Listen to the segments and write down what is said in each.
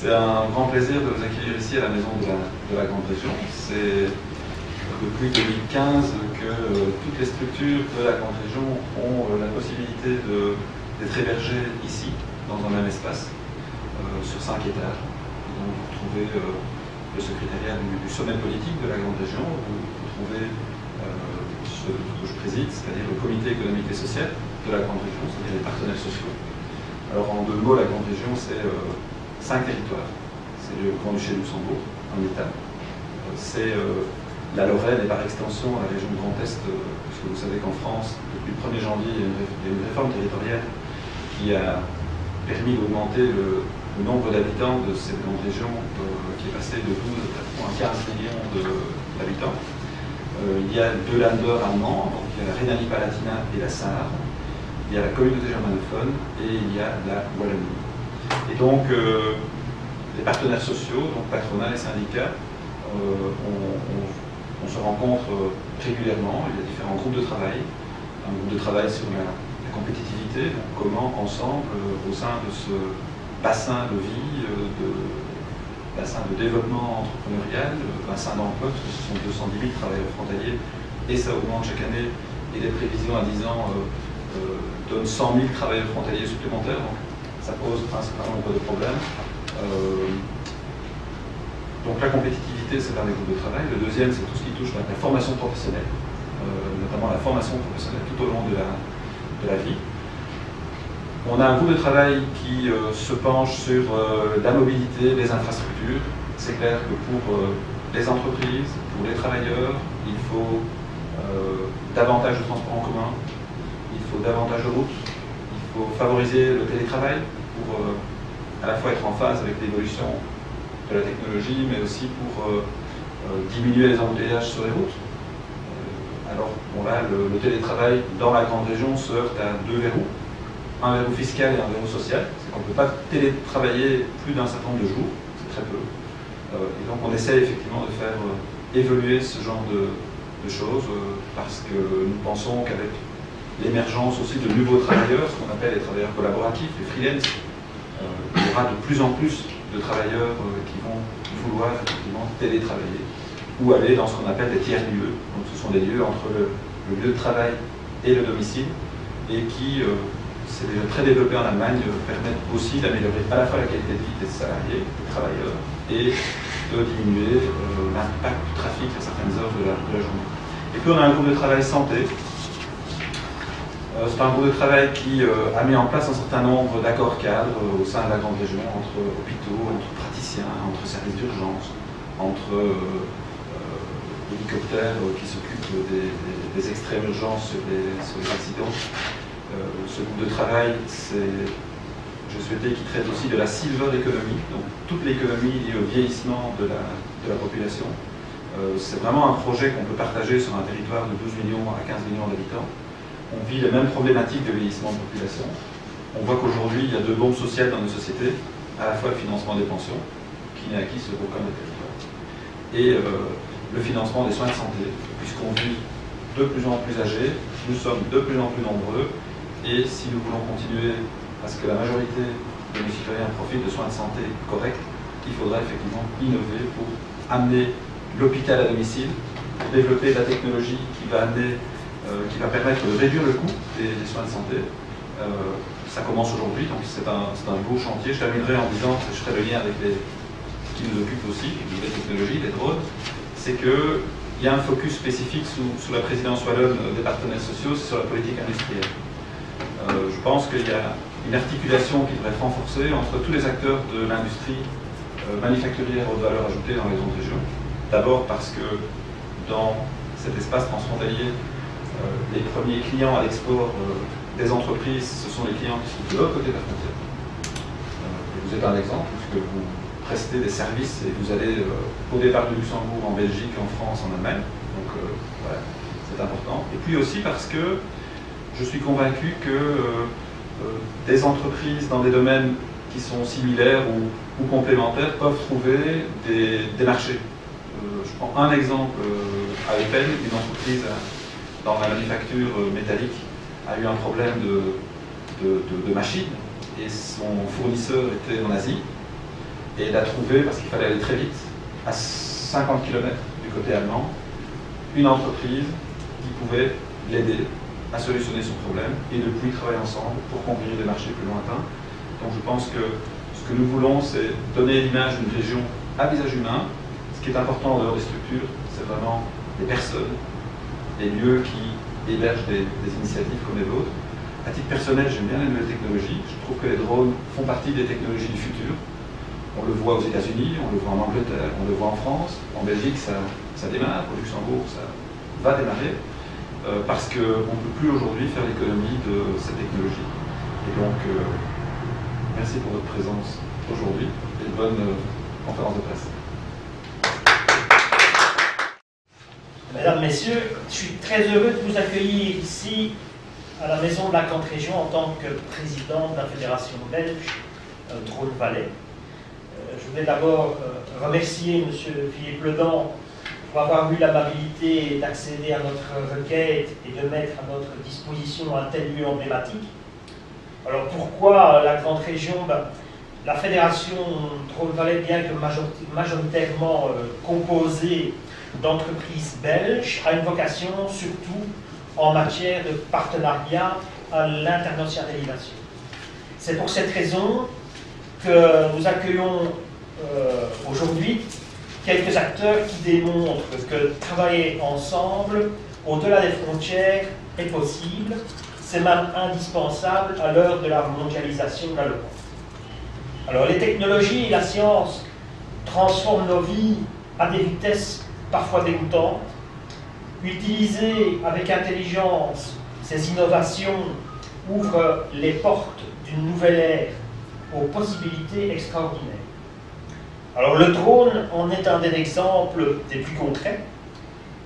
C'est un grand plaisir de vous accueillir ici à la maison de la Grande Région. C'est depuis 2015 que toutes les structures de la Grande Région ont la possibilité d'être hébergées ici, dans un même espace, sur 5 étages. Donc vous retrouvez le secrétariat du sommet politique de la Grande Région, vous trouvez ce que je préside, c'est-à-dire le comité économique et social de la Grande Région, c'est-à-dire les partenaires sociaux. Alors en 2 mots, la Grande Région, c'est 5 territoires. C'est le Grand-Duché de Luxembourg, un État. C'est la Lorraine et par extension la région de Grand Est, puisque vous savez qu'en France, depuis le 1er janvier, il y a une réforme territoriale qui a permis d'augmenter le nombre d'habitants de cette grande région qui est passé de 12 à 15 millions d'habitants. Il y a 2 Länder allemands, donc il y a la Rhénanie-Palatinat et la Sarre, il y a la communauté germanophone et il y a la Wallonie. Et donc, les partenaires sociaux, donc patronat et syndicats, on se rencontre régulièrement. Il y a différents groupes de travail. Un groupe de travail sur la compétitivité, donc comment ensemble, au sein de ce bassin de vie, bassin de développement entrepreneurial, bassin d'emploi, parce que ce sont 210 000 travailleurs frontaliers, et ça augmente chaque année, et les prévisions à 10 ans donnent 100 000 travailleurs frontaliers supplémentaires, donc ça pose un certain nombre de problèmes. Donc la compétitivité, c'est un des groupes de travail. Le deuxième, c'est tout ce qui touche à la formation professionnelle, notamment la formation professionnelle tout au long de la vie. On a un groupe de travail qui se penche sur la mobilité, les infrastructures. C'est clair que pour les entreprises, pour les travailleurs, il faut davantage de transports en commun, il faut davantage de routes, il faut favoriser le télétravail pour à la fois être en phase avec l'évolution de la technologie, mais aussi pour diminuer les embouteillages sur les routes. Alors, bon là, le télétravail dans la Grande Région se heurte à 2 verrous. Un verrou fiscal et un verrou social. C'est qu'on ne peut pas télétravailler plus d'un certain nombre de jours, c'est très peu. Et donc on essaie effectivement de faire évoluer ce genre de choses, parce que nous pensons qu'avec l'émergence aussi de nouveaux travailleurs, ce qu'on appelle les travailleurs collaboratifs, les freelance, il y aura de plus en plus de travailleurs qui vont vouloir effectivement télétravailler ou aller dans ce qu'on appelle des tiers-lieux. Donc ce sont des lieux entre le lieu de travail et le domicile et qui, c'est déjà très développé en Allemagne, permettent aussi d'améliorer à la fois la qualité de vie des salariés, des travailleurs, et de diminuer l'impact du trafic à certaines heures de la journée. Et puis on a un groupe de travail santé. C'est un groupe de travail qui a mis en place un certain nombre d'accords cadres au sein de la Grande Région, entre hôpitaux, entre praticiens, entre services d'urgence, entre hélicoptères qui s'occupent des extrêmes urgences sur les accidents. Ce groupe de travail, je souhaitais qu'il traite aussi de la silver economy, donc toute l'économie liée au vieillissement de la population. C'est vraiment un projet qu'on peut partager sur un territoire de 12 millions à 15 millions d'habitants. On vit les mêmes problématiques de vieillissement de population. On voit qu'aujourd'hui, il y a 2 bombes sociales dans nos sociétés, à la fois le financement des pensions, qui n'est acquis sur aucun des territoires, et le financement des soins de santé, puisqu'on vit de plus en plus âgés, nous sommes de plus en plus nombreux, et si nous voulons continuer à ce que la majorité de nos citoyens profitent de soins de santé corrects, il faudra effectivement innover pour amener l'hôpital à domicile, pour développer la technologie qui va permettre de réduire le coût des soins de santé. Ça commence aujourd'hui, donc c'est un beau chantier. Je terminerai en disant que je ferai le lien avec ce qui nous occupe aussi, les technologies, les drones. C'est qu'il y a un focus spécifique sous la présidence wallonne des partenaires sociaux, c'est sur la politique industrielle. Je pense qu'il y a une articulation qui devrait être renforcée entre tous les acteurs de l'industrie manufacturière haute valeur ajoutée dans les grandes régions. D'abord parce que dans cet espace transfrontalier, les premiers clients à l'export des entreprises, ce sont les clients qui sont de l'autre côté de la frontière. Vous êtes un exemple, puisque vous prestez des services et vous allez au départ de Luxembourg, en Belgique, en France, en Allemagne. Donc voilà, c'est important. Et puis aussi parce que je suis convaincu que des entreprises dans des domaines qui sont similaires ou complémentaires peuvent trouver des marchés. Je prends un exemple à Eupen, une entreprise dans la manufacture métallique a eu un problème de machine et son fournisseur était en Asie. Et il a trouvé, parce qu'il fallait aller très vite, à 50 km du côté allemand, une entreprise qui pouvait l'aider à solutionner son problème, et depuis travailler ensemble pour conquérir des marchés plus lointains. Donc je pense que ce que nous voulons, c'est donner l'image d'une région à visage humain. Ce qui est important en dehors des structures, c'est vraiment les personnes, les lieux qui hébergent des initiatives comme les vôtres. À titre personnel, j'aime bien les nouvelles technologies. Je trouve que les drones font partie des technologies du futur. On le voit aux États-Unis, on le voit en Angleterre, on le voit en France. En Belgique, ça démarre. Au Luxembourg, ça va démarrer. Parce qu'on ne peut plus aujourd'hui faire l'économie de cette technologie. Et donc, merci pour votre présence aujourd'hui et une bonne conférence de presse. Mesdames, Messieurs, je suis très heureux de vous accueillir ici à la Maison de la Grande Région en tant que président de la Fédération belge Drône Valais. Je voudrais d'abord remercier M. Philippe Ledan pour avoir eu l'amabilité d'accéder à notre requête et de mettre à notre disposition un tel lieu emblématique. Alors pourquoi la Grande Région? La Fédération Drône Valais, bien que majoritairement composée d'entreprises belges, a une vocation surtout en matière de partenariat à l'internationalisation. C'est pour cette raison que nous accueillons aujourd'hui quelques acteurs qui démontrent que travailler ensemble, au-delà des frontières, est possible. C'est même indispensable à l'heure de la mondialisation galopante. Alors, les technologies et la science transforment nos vies à des vitesses parfois dégoûtantes. Utiliser avec intelligence ces innovations ouvre les portes d'une nouvelle ère aux possibilités extraordinaires. Alors le drone en est un des exemples des plus concrets.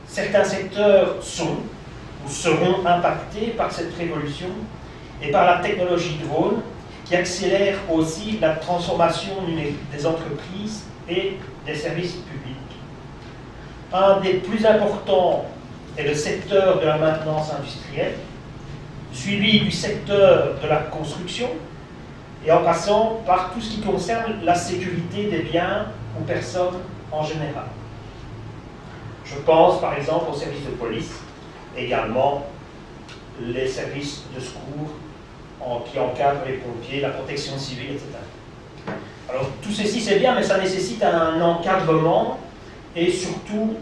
Certains secteurs sont ou seront impactés par cette révolution et par la technologie drone qui accélère aussi la transformation numérique des entreprises et des services publics. Un des plus importants est le secteur de la maintenance industrielle, suivi du secteur de la construction, et en passant par tout ce qui concerne la sécurité des biens ou personnes en général. Je pense par exemple aux services de police, également les services de secours qui encadrent les pompiers, la protection civile, etc. Alors tout ceci c'est bien, mais ça nécessite un encadrement et surtout,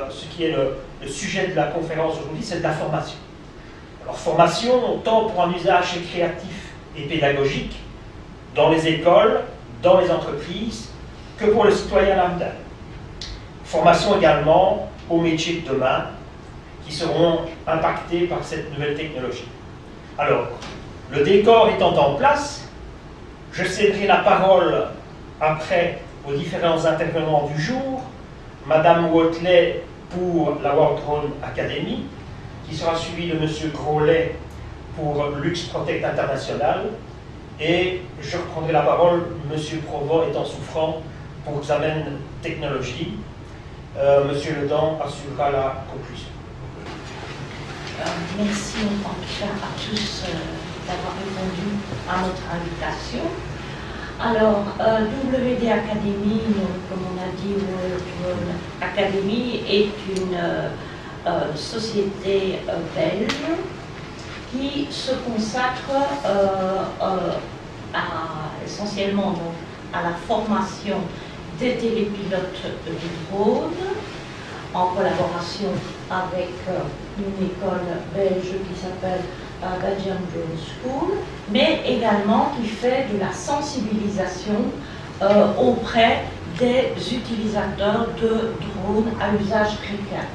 ce qui est le sujet de la conférence aujourd'hui, c'est de la formation. Alors formation tant pour un usage créatif et pédagogique, dans les écoles, dans les entreprises, que pour le citoyen lambda. Formation également aux métiers de demain qui seront impactés par cette nouvelle technologie. Alors, le décor étant en place, je céderai la parole après aux différents intervenants du jour, Madame Watley pour la World Drone Academy, qui sera suivie de M. Grolet pour Lux Protect International, et je reprendrai la parole, M. Provost étant souffrant pour Xamen Technologies. M. Ledan assurera la conclusion. Merci en tout cas à tous d'avoir répondu à notre invitation. Alors, WD Academy, comme on a dit, World Drone Academy est une société belge qui se consacre essentiellement donc, à la formation des télépilotes de drone en collaboration avec une école belge qui s'appelle Belgian Drone School, mais également qui fait de la sensibilisation auprès des utilisateurs de drones à usage récréatif.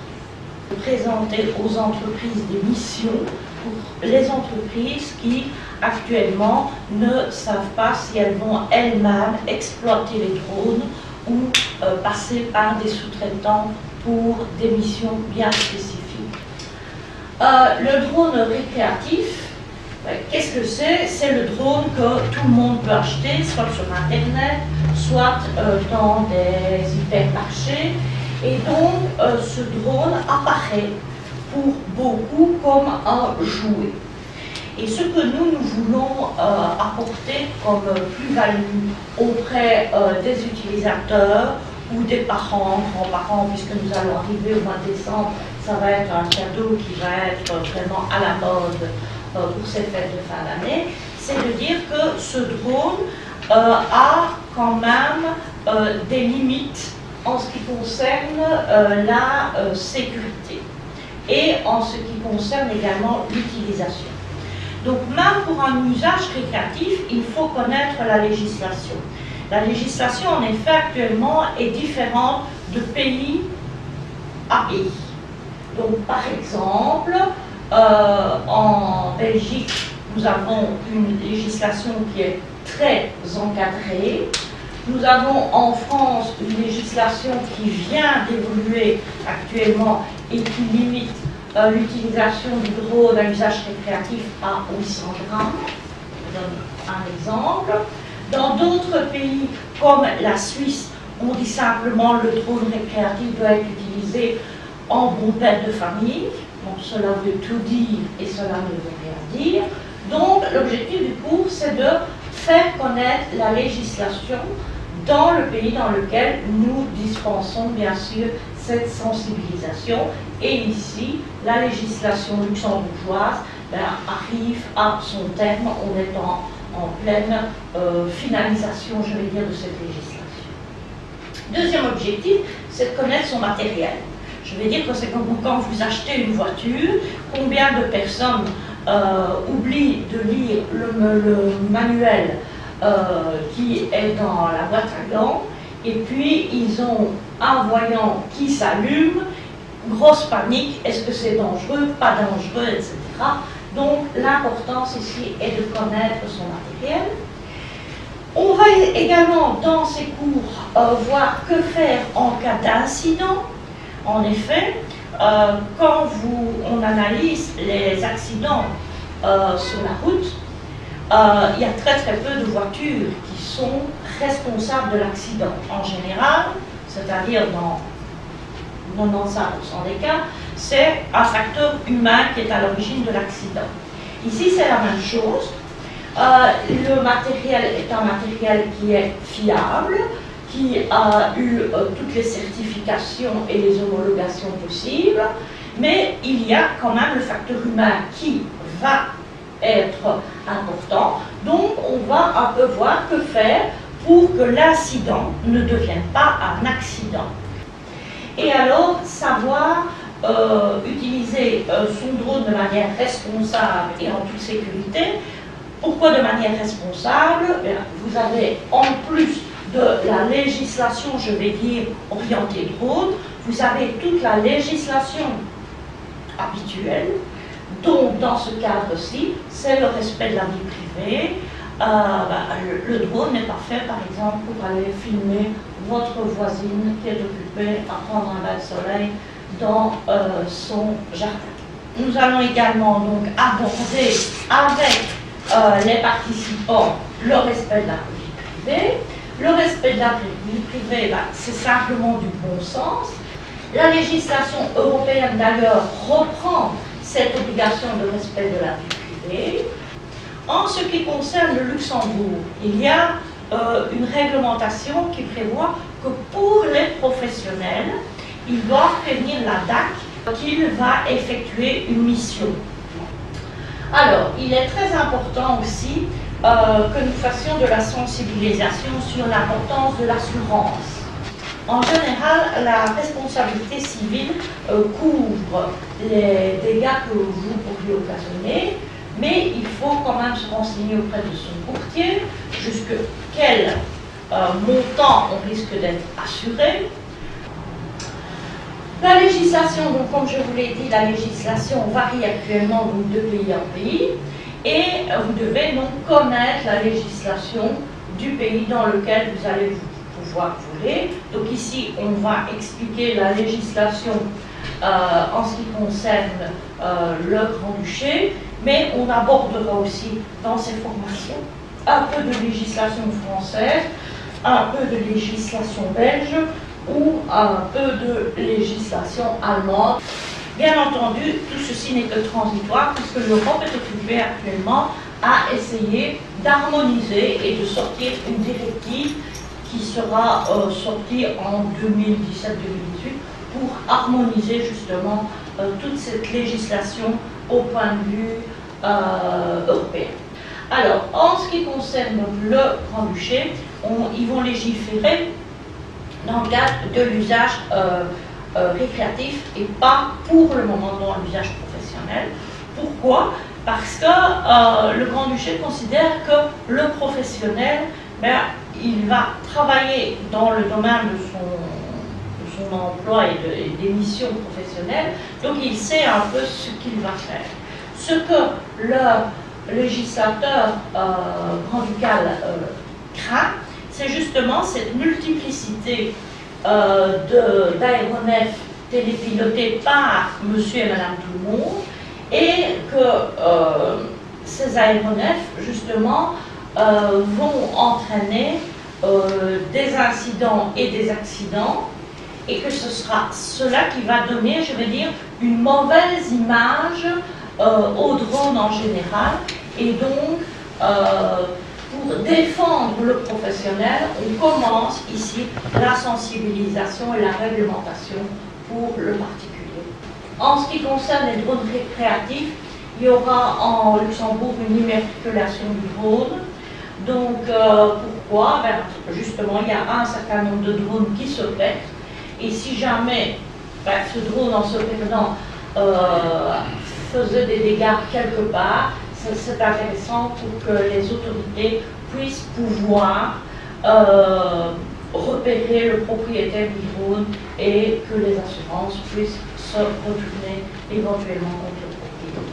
Présenter aux entreprises des missions pour les entreprises qui actuellement ne savent pas si elles vont elles-mêmes exploiter les drones ou passer par des sous-traitants pour des missions bien spécifiques. Le drone récréatif, qu'est-ce que c'est? C'est le drone que tout le monde peut acheter, soit sur Internet, soit dans des hypermarchés. Et donc, ce drone apparaît pour beaucoup comme un jouet. Et ce que nous voulons apporter comme plus-value auprès des utilisateurs ou des parents, grands-parents, puisque nous allons arriver au mois de décembre, ça va être un cadeau qui va être vraiment à la mode pour cette fête de fin d'année, c'est de dire que ce drone a quand même des limites en ce qui concerne la sécurité et en ce qui concerne également l'utilisation. Donc même pour un usage récréatif, il faut connaître la législation. La législation, en effet, actuellement est différente de pays à pays. Donc par exemple, en Belgique, nous avons une législation qui est très encadrée. Nous avons en France une législation qui vient d'évoluer actuellement et qui limite l'utilisation du drone à usage récréatif à 800 grammes. Je donne un exemple. Dans d'autres pays comme la Suisse, on dit simplement le drone récréatif doit être utilisé en bon père de famille. Donc cela veut tout dire et cela ne veut rien dire. Donc l'objectif du cours, c'est de faire connaître la législation dans le pays dans lequel nous dispensons bien sûr cette sensibilisation. Et ici, la législation luxembourgeoise arrive à son terme. On est en pleine finalisation, je vais dire, de cette législation. Deuxième objectif, c'est de connaître son matériel. Je vais dire que c'est comme quand vous achetez une voiture, combien de personnes oublient de lire le manuel qui est dans la boîte à gants, et puis ils ont un voyant qui s'allume, grosse panique, est-ce que c'est dangereux, pas dangereux, etc. Donc l'importance ici est de connaître son matériel. On va également dans ces cours voir que faire en cas d'incident. En effet, quand on analyse les accidents sur la route, il y a très peu de voitures qui sont responsables de l'accident. En général, c'est-à-dire dans 95% des cas, c'est un facteur humain qui est à l'origine de l'accident. Ici, c'est la même chose. Le matériel est un matériel qui est fiable, qui a eu toutes les certifications et les homologations possibles, mais il y a quand même le facteur humain qui va être important. Donc, on va un peu voir que faire pour que l'incident ne devienne pas un accident. Et alors, savoir utiliser son drone de manière responsable et en toute sécurité. Pourquoi de manière responsable? Vous avez, en plus de la législation, je vais dire, orientée drone, vous avez toute la législation habituelle. Donc, dans ce cadre-ci, c'est le respect de la vie privée. Le drone n'est pas fait, par exemple, pour aller filmer votre voisine qui est occupée à prendre un bain de soleil dans son jardin. Nous allons également donc aborder avec les participants le respect de la vie privée. Le respect de la vie privée, c'est simplement du bon sens. La législation européenne, d'ailleurs, reprend cette obligation de respect de la vie privée. En ce qui concerne le Luxembourg, il y a une réglementation qui prévoit que pour les professionnels, ils doivent prévenir la DAC qu'il va effectuer une mission. Alors, il est très important aussi que nous fassions de la sensibilisation sur l'importance de l'assurance. En général, la responsabilité civile couvre les dégâts que vous pourriez occasionner, mais il faut quand même se renseigner auprès de son courtier jusqu'à quel montant on risque d'être assuré. La législation, donc, comme je vous l'ai dit, la législation varie actuellement de pays en pays, et vous devez donc connaître la législation du pays dans lequel vous allez pouvoir voler. Donc ici, on va expliquer la législation en ce qui concerne le Grand-Duché, mais on abordera aussi dans ces formations un peu de législation française, un peu de législation belge ou un peu de législation allemande. Bien entendu, tout ceci n'est que transitoire puisque l'Europe est occupée actuellement à essayer d'harmoniser et de sortir une directive qui sera sortie en 2017-2018 pour harmoniser justement toute cette législation au point de vue européen. Alors, en ce qui concerne le Grand-Duché, ils vont légiférer dans le cadre de l'usage récréatif et pas pour le moment dans l'usage professionnel. Pourquoi? Parce que le Grand-Duché considère que le professionnel, il va travailler dans le domaine de son emploi et des missions professionnelles, donc il sait un peu ce qu'il va faire. Ce que le législateur grand-ducal craint, c'est justement cette multiplicité d'aéronefs télépilotés par monsieur et madame tout le monde, et que ces aéronefs, justement, vont entraîner des incidents et des accidents, et que ce sera cela qui va donner, je vais dire, une mauvaise image aux drones en général. Et donc, pour défendre le professionnel, on commence ici la sensibilisation et la réglementation pour le particulier. En ce qui concerne les drones récréatifs, il y aura en Luxembourg une immatriculation du drone. Donc, pourquoi? Justement, il y a un certain nombre de drones qui se perdent. Et si jamais ce drone, en se perdant, faisait des dégâts quelque part, c'est intéressant pour que les autorités puissent pouvoir repérer le propriétaire du drone et que les assurances puissent se retourner éventuellement contre le propriétaire.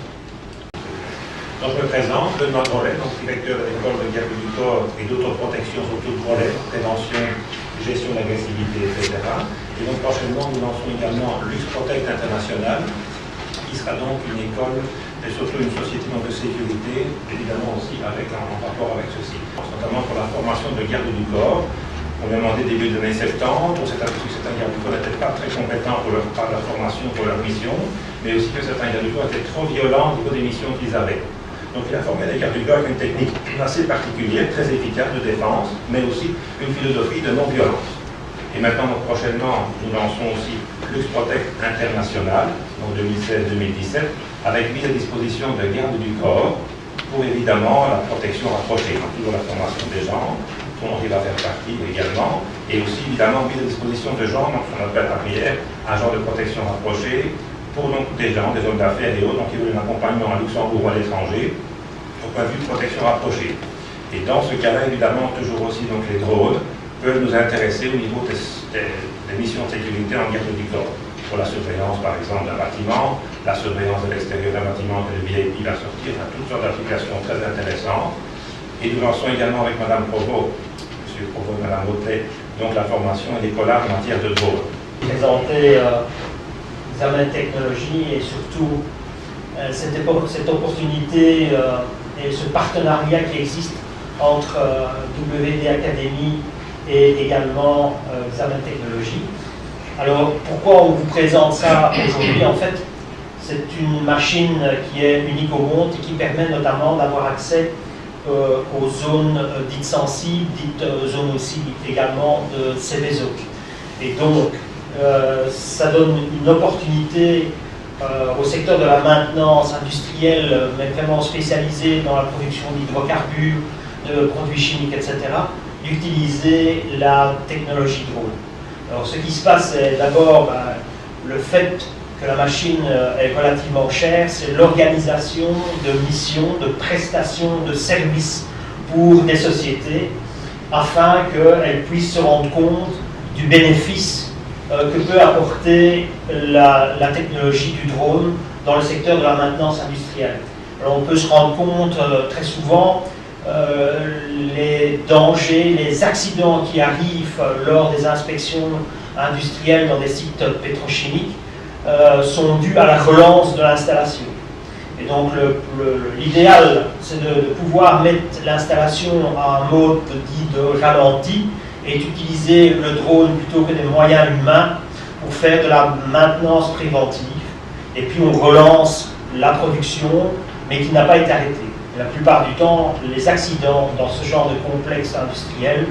Donc je me présente, Benoît Drolet, donc directeur de l'école de garde du corps et d'autoprotection sur tout le Drolet, prévention, gestion de l'agressivité, etc. Et donc prochainement, nous lançons également LuxProtect International, qui sera donc une école et surtout une société de sécurité, évidemment aussi en rapport avec ceci, notamment pour la formation de garde du corps. On m'a demandé début de l'année septembre, certains gardes du corps n'étaient pas très compétents pour la formation, pour leur mission, mais aussi que certains gardes du corps étaient trop violents au niveau des missions qu'ils avaient. Donc il a formé les gardes du corps avec une technique assez particulière, très efficace de défense, mais aussi une philosophie de non-violence. Et maintenant, donc, prochainement, nous lançons aussi LuxProtect International, donc 2016-2017, avec mise à disposition de garde du corps pour évidemment la protection rapprochée, donc toujours la formation des gens, dont il va faire partie également, et aussi évidemment mise à disposition de gens, donc ce qu'on appelle à prière, agents de protection rapprochée, pour donc des gens, des hommes d'affaires et autres, donc qui veulent un accompagnement à Luxembourg ou à l'étranger, au point de vue de protection rapprochée. Et dans ce cas-là, évidemment, toujours aussi donc les drones peuvent nous intéresser au niveau des missions de sécurité en garde du corps. Pour la surveillance, par exemple, d'un bâtiment, la surveillance de l'extérieur d'un bâtiment que le VIP va sortir, à toutes sortes d'applications très intéressantes. Et nous lançons également avec Mme Provost, M. Provost et Mme Motet, donc la formation et les collabs en matière de drones. Présenter Xamen Technologies et surtout cette opportunité et ce partenariat qui existe entre WD Academy et également Xamen Technologies. Alors, pourquoi on vous présente ça aujourd'hui? En fait, c'est une machine qui est unique au monde et qui permet notamment d'avoir accès aux zones dites sensibles, dites zones aussi également de Seveso. Et donc, ça donne une opportunité au secteur de la maintenance industrielle, mais vraiment spécialisée dans la production d'hydrocarbures, de produits chimiques, etc., d'utiliser la technologie drone. Alors ce qui se passe, c'est d'abord le fait que la machine est relativement chère, c'est l'organisation de missions, de prestations, de services pour des sociétés, afin qu'elles puissent se rendre compte du bénéfice que peut apporter la technologie du drone dans le secteur de la maintenance industrielle. Alors on peut se rendre compte très souvent les dangers, les accidents qui arrivent lors des inspections industrielles dans des sites pétrochimiques sont dus à la relance de l'installation. Et donc l'idéal, c'est de pouvoir mettre l'installation à un mode dit de ralenti et d'utiliser le drone plutôt que des moyens humains pour faire de la maintenance préventive. et puis on relance la production, mais qui n'a pas été arrêtée. La plupart du temps, les accidents dans ce genre de complexe industriel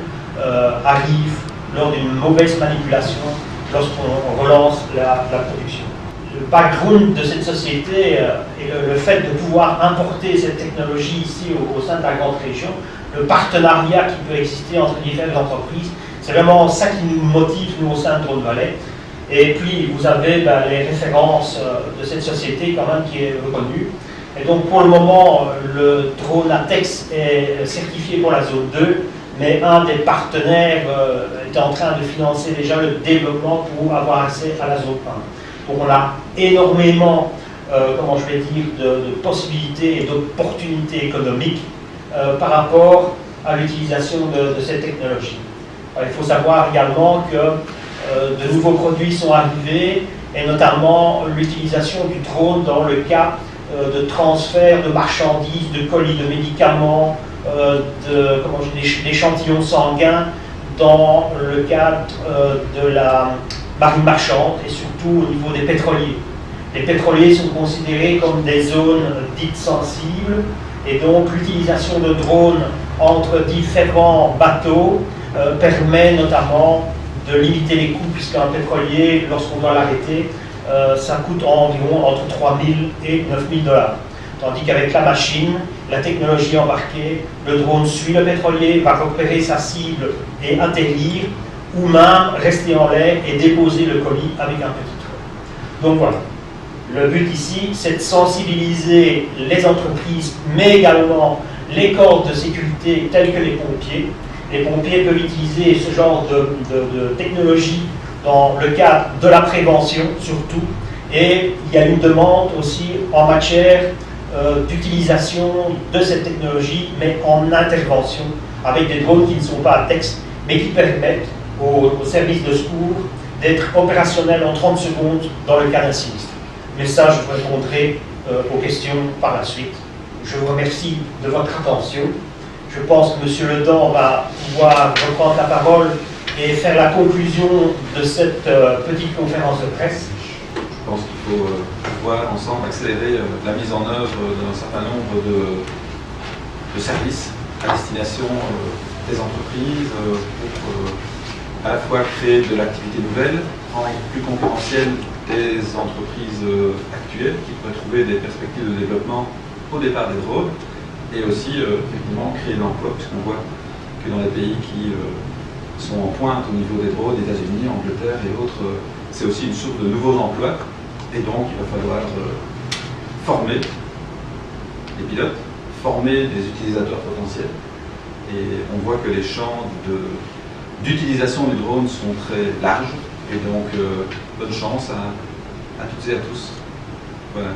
arrivent lors d'une mauvaise manipulation lorsqu'on relance la production. Le background de cette société et le fait de pouvoir importer cette technologie ici au sein de la grande région, le partenariat qui peut exister entre différentes entreprises, c'est vraiment ça qui nous motive, nous, au sein de Drone Valley. Et puis, vous avez les références de cette société quand même qui est reconnue. Et donc, pour le moment, le drone ATEX est certifié pour la zone 2, mais un des partenaires est en train de financer déjà le développement pour avoir accès à la zone 1. Donc, on a énormément, comment je vais dire, de possibilités et d'opportunités économiques par rapport à l'utilisation de cette technologie. Alors, il faut savoir également que de nouveaux produits sont arrivés, et notamment l'utilisation du drone dans le cas de transfert de marchandises, de colis de médicaments, d'échantillons sanguins dans le cadre de la marine marchande et surtout au niveau des pétroliers. Les pétroliers sont considérés comme des zones dites sensibles, et donc l'utilisation de drones entre différents bateaux permet notamment de limiter les coûts, puisqu'un pétrolier, lorsqu'on doit l'arrêter, ça coûte environ entre 3 000 et 9 000 $. Tandis qu'avec la machine, la technologie embarquée, le drone suit le pétrolier, va repérer sa cible et atterrir, ou même rester en l'air et déposer le colis avec un petit drone. Donc voilà. Le but ici, c'est de sensibiliser les entreprises, mais également les corps de sécurité tels que les pompiers. Les pompiers peuvent utiliser ce genre de technologie dans le cadre de la prévention surtout, et il y a une demande aussi en matière d'utilisation de cette technologie, mais en intervention, avec des drones qui ne sont pas à texte, mais qui permettent aux services de secours d'être opérationnels en 30 secondes dans le cas d'un sinistre. Mais ça, je répondrai aux questions par la suite. Je vous remercie de votre attention. Je pense que M. Ledan va pouvoir reprendre la parole et faire la conclusion de cette petite conférence de presse. Je pense qu'il faut pouvoir ensemble accélérer la mise en œuvre d'un certain nombre de services à destination des entreprises pour à la fois créer de l'activité nouvelle, rendre plus concurrentielle des entreprises actuelles qui pourraient trouver des perspectives de développement au départ des drones, et aussi effectivement créer de l'emploi, puisqu'on voit que dans les pays qui sont en pointe au niveau des drones, États-Unis, Angleterre et autres, c'est aussi une source de nouveaux emplois, et donc il va falloir former les pilotes, former des utilisateurs potentiels, et on voit que les champs d'utilisation du drone sont très larges, et donc bonne chance à toutes et à tous. Voilà.